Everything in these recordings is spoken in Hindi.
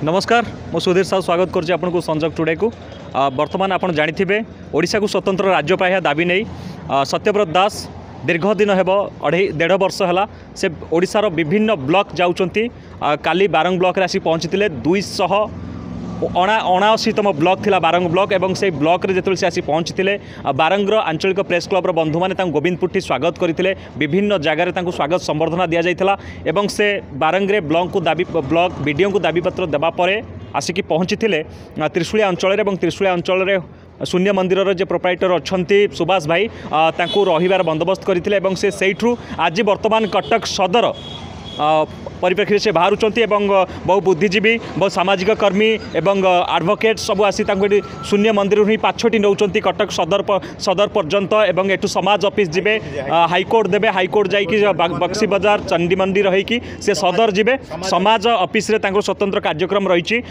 नमस्कार मु सुधीर साहू स्वागत करुँच आपको संजोग टुडे को बर्तमान आप जानी ओडिशा को स्वतंत्र राज्य पाइबा दाबी नहीं सत्यव्रत दास दीर्घ दिन हेब 1.5 वर्ष है से ओडिशार विभिन्न ब्लॉक जाऊँच काली बारंग ब्लॉक आसी पहुँची 279तम ब्लॉक थिला बारंग ब्लॉक एवं से ब्लॉक रे जेतल से आसी पहुँची बारंगर आंचलिक प्रेस क्लब बंधु मैंने गोविंदपुर स्वागत करते विभिन्न जगार स्वागत संबर्धना दि जाइथिला एवं से बारंगे ब्लॉक को दाबी ब्लॉक बीडीओ को दाबी पत्र देवा पर आसिक पहुँची त्रिशूलिया अंचल और त्रिशूलिया अंचल शून्य मंदिर जे प्रोप्राइटर अच्छा सुभाष भाई रहिबार बंदोबस्त करते से आज बर्तमान कटक सदर परिप्रेक्षी से बाहर बहु बुद्धिजीवी बहु सामाजिक कर्मी एवं आडभोकेट सब आसी शून्य मंदिर ही पाछटी नौ कटक सदर पर्यंत एवं एठू समाज ऑफिस जीवे हाईकोर्ट देवे हाईकोर्ट जाइए बक्सी बजार चंडी मंडी रही से सदर जीवे समाज ऑफिस रे स्वतंत्र कार्यक्रम रही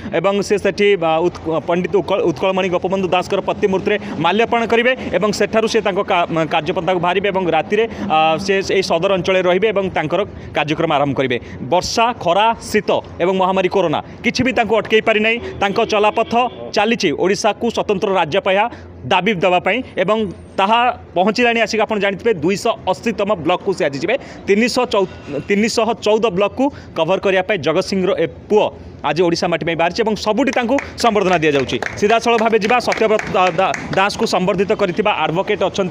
से पंडित उत्कलमणि गोपबंधु दास प्रतिमूर्ति में माल्यार्पण करेंगे और सेठारु से कार्यपंथा को बाहर और राति से सदर अंचल रे कार्यक्रम आरंभ करेंगे। वर्षा खरा शीत एवं महामारी कोरोना किसी भी अटकई पारि नहीं चलापथ चली ओडिशा को स्वतंत्र राज्य पाया दाबी देवाई एवं ताहा पहुँचलानी आसिक आप जानते 280तम ब्लॉक को सी आज जी 314 ब्लॉक को कभर करने जगत सिंह पुओ आज ओडिशा माटी में बाहरी सबुठी संबर्धना दि जाऊँगी सीधा सड़क भाव जा सत्यव्रत दास को संबर्धित कर आडभोकेट अच्छा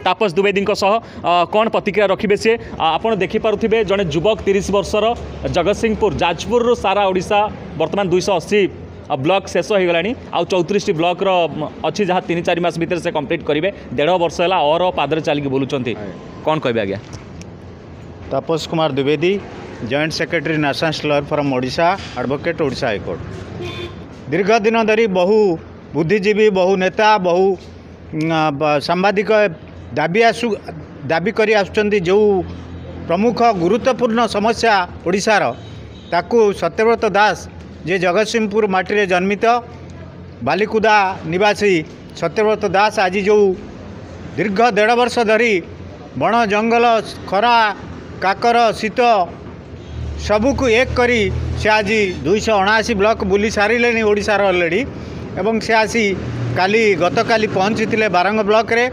तापस द्विवेदी कौन प्रतिक्रिया रखिए सी आप देखिपे जड़े युवक 30 वर्षर जगतसिंहपुर जाजपुर सारा ओडिशा बर्तमान 280 ब्लॉक शेष हो गला आ 34 ब्लॉक अच्छी जहाँ 3-4 मास भितर से कंप्लीट करेंगे 1.5 वर्ष है और पादरे चलिए बोलुंट कौन कहे आज्ञा। Tapas Kumar Dwivedi joint secretary national lawyer forum Odisha advocate Odisha high court दीर्घ दिन धरी बहु बुद्धिजीवी बहु नेता बहु सांबादिक दाबी करी आसुचंती जो प्रमुख गुरुत्वपूर्ण समस्या ओडिशार ताकू सत्यव्रत दास जे जगतसिंहपुर माटी जन्मित बालिकुदा निवासी सत्यव्रत दास आज जो दीर्घ 1.5 वर्ष धरी बण जंगल खरा काकर शीत सबको एक करी से आज 279 ब्लॉक बुली सारे ओडिशार अलरेडी एवं से आसी काली गतकाली पहुँची बारंग ब्लॉक रे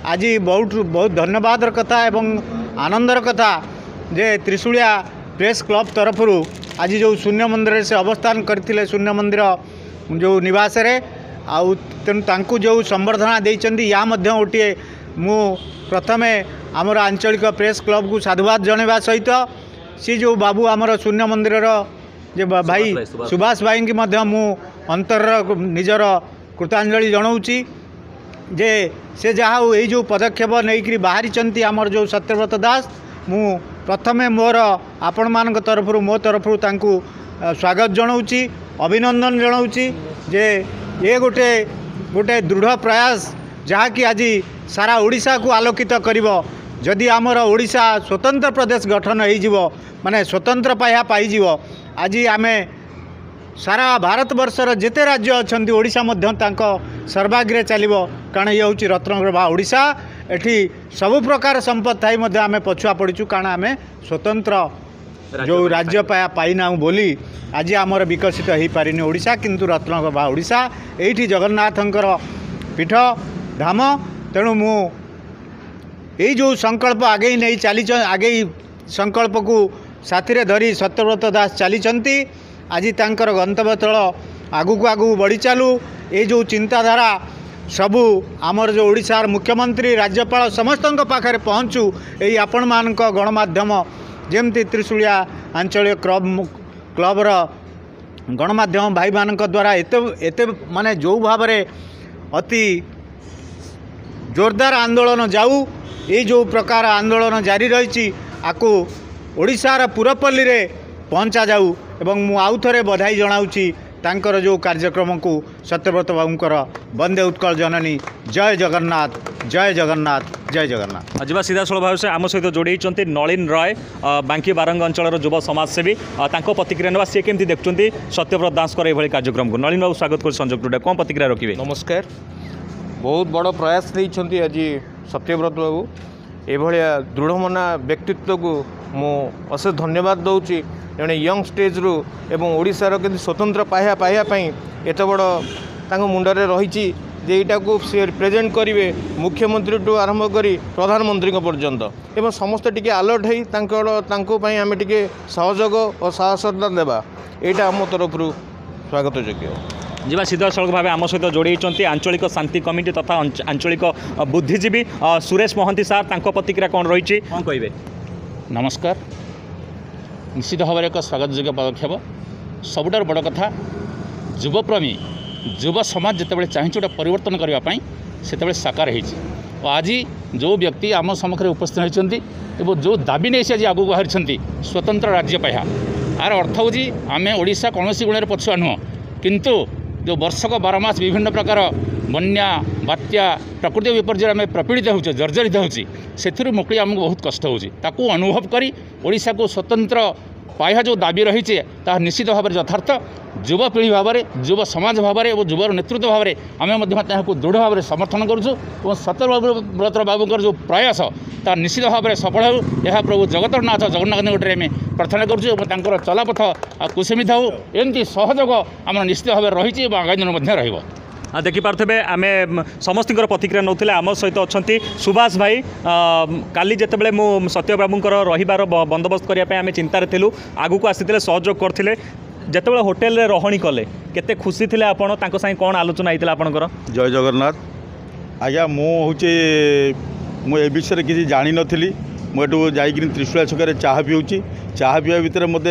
आज बहुत धन्यवादर कथा एवं आनंदर कथा जे त्रिशूलिया प्रेस क्लब तरफ आज जो शून्य मंदिर से अवस्थान करते शून्य मंदिर जो निवास रे आउ तेणु जो संबर्धना देइचंदी या मध्य गोटे मु प्रथमे आमर आंचलिक प्रेस क्लब को साधुवाद जनवा सहित सी जो बाबू आमर शून्य मंदिर जे भाई सुभाष भाई की मध्य मु अंतर निजर कृतांजलि जनाऊँगी जे से जहाँ ये जो पदक्षेप नहीं बाहरी आमर जो सत्यव्रत दास मु प्रथमे मोर आपण मान तरफ मो तरफ स्वागत जनाऊँगी अभिनंदन जनाऊँगी जे ये गोटे गोटे दृढ़ प्रयास जहाँकि आज सारा ओडिशा को आलोकित करिवो जदि आमर ओडिशा स्वतंत्र प्रदेश गठन हो माने स्वतंत्र पाया पाई आज आमे सारा भारत वर्षर जेते राज्य अच्छा ओडिशा सर्वाग्रे चलो कारण ये हूँ रत्नगर्भा ओडिशा एठी सबु प्रकार संपद थाई आम पछुआ पड़ू कारण आम स्वतंत्र जो राज्य पाईना बोली आज आमर विकसित हो पारिनी ओडिशा किंतु रत्नगर्भा ओडिशा एठी जगन्नाथंकर पीठ धाम तेणु मु यही जो संकल्प आगे नहीं चली आगे संकल्प को साथी धरी सत्यव्रत दास चली आज तांकर गंतव्य स्थल आगू को आगू बढ़ी चालू ये जो चिंताधारा सबू आमर जो ओडिशार मुख्यमंत्री राज्यपाल समस्त पाखे पहुँचू यही आपण मान गणमाध्यम जमती त्रिशूलिया आंचलिक क्लबर गणमाध्यम भाई मान द्वारा एते माने जो भाव अति जोरदार आंदोलन जाऊ ये जो प्रकार आंदोलन जारी रही आपको ओडिशार पुरपल्ली रे पहुँचा जाऊ एवं मु आउ थे बधाई जनाऊँगी तांकर जो कार्यक्रम को सत्यव्रत बाबूंकर वंदे उत्कल जननी जय जगन्नाथ जय जगन्नाथ जय जगन्नाथ। आज सीधा सड़क भाव से आम सहित जोड़ी नलिन राय बांकी बारंग अंचल युव समाजसेवी प्रतिक्रिया ना सी केमती देखुं सत्यव्रत दास ये कार्यक्रम को नलिन बाबू स्वागत कर संजोग टुडे कौन प्रतिक्रिया रखिए। नमस्कार बहुत बड़ प्रयास नहीं आज सत्यव्रत बाबू ये दृढ़ मना व्यक्तित्व को मु अशेष धन्यवाद दूची जड़े यंग स्टेज्रु एवं ओडिशार केମିତି स्वतंत्र पाइबा एत बड़ तांको मुंडरे रही जे यहाँ को सी रिप्रेजेंट करेंगे मुख्यमंत्री ठू आरंभ कर प्रधानमंत्री पर्यंत एवं समस्ते टी अलर्ट होई आम टे सहयोग और साहसता देवा यहाँ आम तरफ स्वागत योग्य जीवा सीधा सड़क भाव आम सहित जोड़ी आंचलिक शांति कमिटी तथा आंचलिक बुद्धिजीवी सुरेश महंती सार तांको प्रतिक्रिया कौन रही कौन कहे। नमस्कार। निश्चित भाव एक स्वागत योग्य पदक्षेप सबुठार बड़ कथा युवप्रेमी युव समाज जिते चाहिए गोटे परिवर्तन करने से साकार हो आज जो व्यक्ति आम सम्मुखें उपस्थित होती जो दाबी नहीं से आज आगू बाहरी स्वतंत्र राज्य पाया यार अर्थ हूँ आम ओडिशा कौन गुण पछुआ नुह किंतु जो वर्षक 12 मास विभिन्न प्रकार बन्या बात्या प्रकृति विपर्य आम प्रपीड़ित हो जर्जरित हो मुक्ति आमको बहुत कष्ट हो अनुभव करी ओडिशा को स्वतंत्र पाया जो दाबी रही निश्चित भाव में यथार्थ युवपीढ़ी भाव में युव समाज भाव में और युवर नेतृत्व भाव में आम दृढ़ भाव में समर्थन करुँ सत्यव्रत बाबूर जो प्रयास ता निश्चित भाव में सफल हो यह प्रभु जगतरनाथ जगन्नाथ निकटने आम प्रार्थना करुँ चलापथ कुसुमी था एमती सहयोग आम निश्चित भाव में रही आगामी दिन रही देखिपे आम समस्त प्रतिक्रिया नौले आम सहित अच्छा सुभाष भाई काली जितेबाला मु सत्य बाबूर रहीबार बंदोबस्त करने आम चिंतार थिलु आगू को आसी सहयोग करते जितेबाला होटेल रही कले केते खुशी थे आपण सागे कौन आलोचना होता आपंकर। जय जगन्नाथ आज्ञा मुझे विषय किसी जानी नी मुझे जाकि त्रिशूला छक चाह पीऊँगी चाह पीवा भितर मत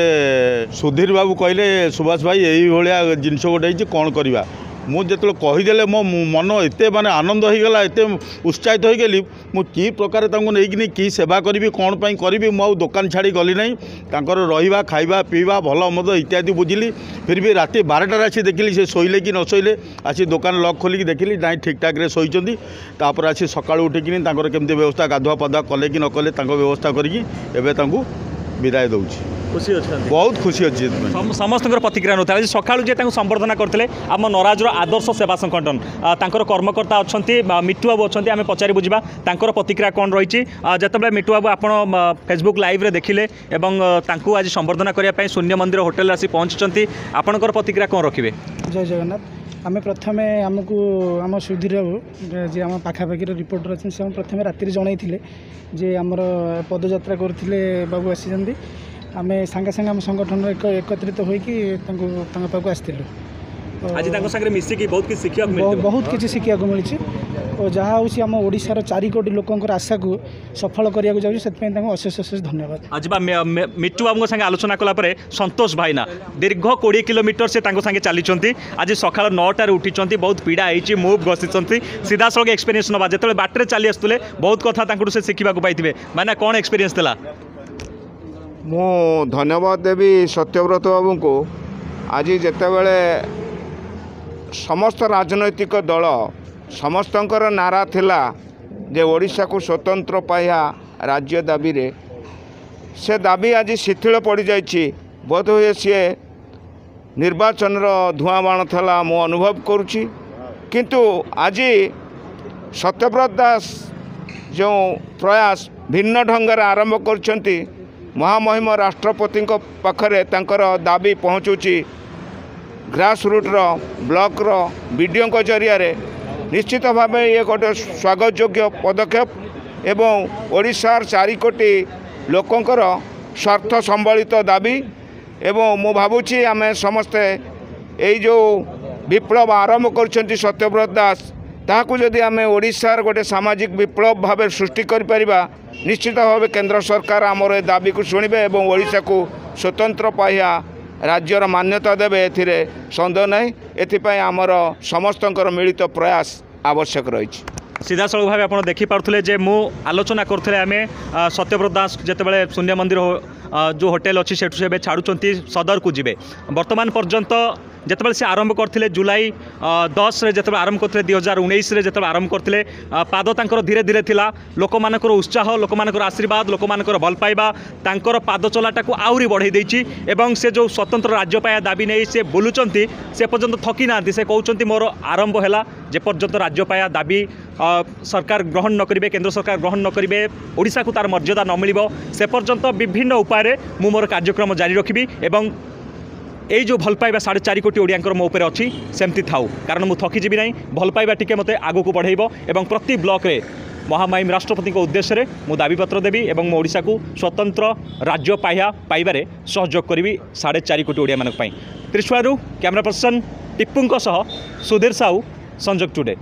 सुधीर बाबू कहले सुभाष भाई यही भाया जिनस गोटे कौन करवा मुझे कहीदेले मो मन एत माने आनंद हो गला एत उत्साहित हो गली मुझे प्रकार नहीं कि सेवा करी कौन पाई करी मु दुकान छाड़ी गली ना रहा खाइबा पीवा भल मद इत्यादि बुझिली फिर भी राति 12टार आसी देखिली से शोले कि न शोले आसी दुकान लक खोलिक देखिली ना ठीक ठाक शोचती तापर आसी सका उठिकी केमती व्यवस्था गाधुआ पाधुआ कले कि न कले व्यवस्था करके विदाय दूसरी खुशी अच्छा बहुत खुशी अच्छी समस्त प्रतिक्रिया नौता आज सका संबर्धना करते आम नराजर आदर्श सेवा संगठन तांकर कर्मकर्ता अच्छा मिट्टू बाबू अच्छा आम पचारि बुझा तांकर प्रतिक्रिया कौन रही जितेबाला मिट्टू बाबू आप फेसबुक लाइव रे देखिले एवं तांकु आज संबर्धना करने शून्य मंदिर होटेल आसी पहुँची आपणकर प्रतिक्रिया कौन रखिए। जय जगन्नाथ आम प्रथम आमको आम सुधीर बाबू जी आम पाखापाखि रिपोर्टर अच्छे से प्रथम राति जनई जे आमर पदयात्रा करते बाबू आसी आम सांगे सांगे आम संगठन एकत्रित होकर आसलु आज मिसिकी बहुत किसी शिखा मिली और जहाँ हूँ आम ओडिशार 4 कोटी लोकंर आशा को सफल करने जाऊँ से अशेष अशेष धन्यवाद। आज मिट्टू बाबू संगे आलोचना कलापर संतोष भाईना दीर्घ 20 किलोमीटर से संगे चली आज सका 9टार उठी बहुत पीड़ा होती मुव घसी सीधा सड़क एक्सपीरियंस ना जो बाटर चली आसुले बहुत कथा से शिखा पाई मैंने कौन एक्सपीरियंस था। मु धन्यवाद देवी सत्यव्रत बाबू को आज जितेबाला समस्त राजनैतिक दल समस्तंकर नारा थिला जे ओडिशा को स्वतंत्र पाया राज्य दाबी रे से दाबी आज शिथिल पड़ जाइए बोध हुए सी निर्वाचन धुआं बाण था मु अनुभव करुच्ची किंतु आज सत्यव्रत दास जो प्रयास भिन्न ढंग आरंभ कर महामहिम राष्ट्रपति पाखरे तांकर दाबी पहुँचुची ग्रास रूट्र ब्लॉक वीडियो जरिया निश्चित भाव ये गोटे स्वागत योग्य पदक्षेप एवं ओडिशार 4 कोटी लोकंकर स्वार्थ संबलित दाबी एवं मु भावुची आम समस्ते यही जो विप्लव आरंभ कर सत्यव्रत दास ताकू जदि आम ओडिशार गोटे सामाजिक विप्लव भाव सृष्टि करिपरिबा निश्चित भाव केंद्र सरकार आमर दाबी को शुणिबे एवं ओडिशा को स्वतंत्र पाया राज्यर मान्यता देवे एथिरे सन्देह नहीं एथिपाई आमर समस्तंकर मिलित प्रयास आवश्यक रही। सीधा सड़क भाव आप देखिपे जे मु आलोचना करते आम सत्यव्रत दास जितेबाला शून्य मंदिर जो होटेल अच्छी से छाड़ुंट सदर को जी बर्तमान पर्यंत ଯେତେବେଳେ ସେ ଆରମ୍ଭ କରିଥିଲେ ଜୁଲାଇ 10ରେ ଯେତେବେଳେ ଆରମ୍ଭ କରିଥିଲେ 2019ରେ ଯେତେବେଳେ ଆରମ୍ଭ କରିଥିଲେ ପାଦ ତାଙ୍କର ଧୀରେ ଧୀରେ ଥିଲା ଲୋକମାନଙ୍କର ଉତ୍ସାହ ଲୋକମାନଙ୍କର ଆଶୀର୍ବାଦ ଲୋକମାନଙ୍କର ଭଲ ପାଇବା ତାଙ୍କର ପାଦ ଚଲାଟାକୁ ଆହୁରି ବଢ଼େଇ ଦେଇଛି ଏବଂ ସେ ଯେଉଁ ସ୍ୱତନ୍ତ୍ର ରାଜ୍ୟ ପାହ୍ୟା ଦାବି ନେଇ ସେ ବୁଲୁଛନ୍ତି ସେ ପର୍ଯ୍ୟନ୍ତ ଥକି ନାହାନ୍ତି ସେ କହୁଛନ୍ତି ମୋର ଆରମ୍ଭ ହେଲା ଯେପର୍ଯ୍ୟନ୍ତ ରାଜ୍ୟ ପାହ୍ୟା ଦାବି सरकार ग्रहण न करेंगे केंद्र सरकार ग्रहण न करेंगे ओडिशा को तार मर्यादा न मिल से पर्यंत विभिन्न उपाय मु मोर कार्यक्रम जारी रखी एवं ये जो भल पाइबा 4.5 कोटी ओडिया मो उपर अच्छी सेमती थाऊ कारण मुझे थकीजी ना भल पाइबा टिके मते आगो को बढ़ेब एवं प्रति ब्लॉक रे महामहिम राष्ट्रपति उद्देश्य मु दाबीपत्र देवी और ओडिशा को स्वतंत्र राज्य पाह्या पाइबारे सहयोग करी 4.5 कोटी ओडिया मानक त्रिशूर कैमरा पर्सन टिप्पू सुधीर साहू संजोग टुडे।